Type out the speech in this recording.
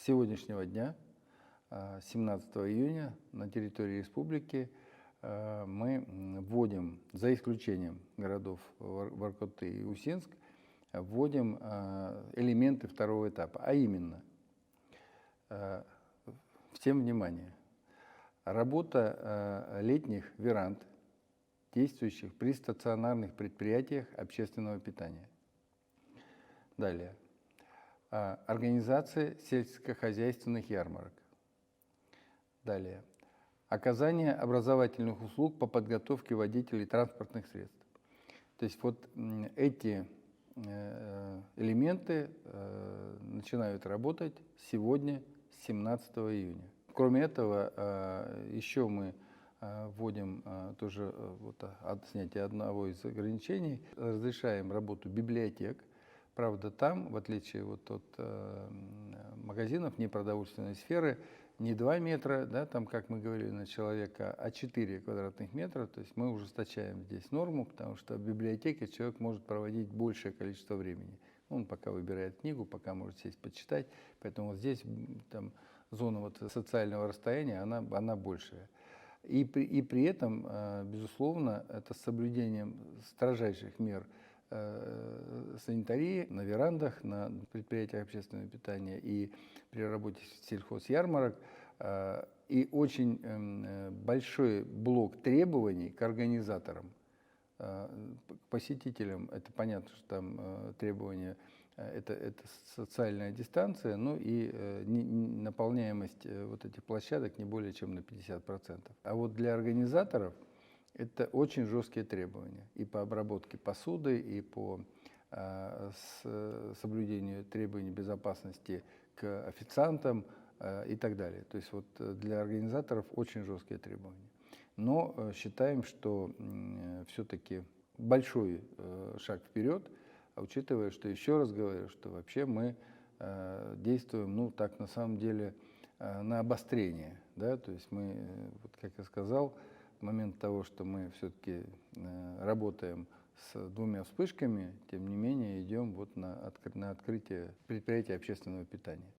сегодняшнего дня, 17 июня, на территории республики мы вводим, за исключением городов Воркуты и Усинск, вводим элементы второго этапа, а именно, всем внимание, работа летних веранд, действующих при стационарных предприятиях общественного питания. Далее. Организация сельскохозяйственных ярмарок. Далее. Оказание образовательных услуг по подготовке водителей транспортных средств. То есть вот эти элементы начинают работать сегодня, 17 июня. Кроме этого, еще мы вводим тоже от снятия одного из ограничений, разрешаем работу библиотек. Правда, там, в отличие от магазинов непродовольственной сферы, не 2 метра, да, там, как мы говорили, на человека, а 4 квадратных метра. То есть мы ужесточаем здесь норму, потому что в библиотеке человек может проводить большее количество времени. Он пока выбирает книгу, пока может сесть почитать. Поэтому вот здесь там, зона социального расстояния, она большая. И при этом, безусловно, это с соблюдением строжайших мер санитарии на верандах, на предприятиях общественного питания и при работе сельхозярмарок. И очень большой блок требований к организаторам, к посетителям. Это понятно, что там требования это социальная дистанция, ну и наполняемость вот этих площадок не более чем на 50%. А вот для организаторов это очень жесткие требования и по обработке посуды, и по соблюдению требований безопасности к официантам и так далее. То есть вот для организаторов очень жесткие требования. Но считаем, что все-таки большой шаг вперед, учитывая, что, еще раз говорю, что вообще мы действуем, ну так на самом деле, на обострение. Да? То есть мы, вот как я сказал, в момент того, что мы все-таки работаем с 2 вспышками, тем не менее идем вот на открытие предприятия общественного питания.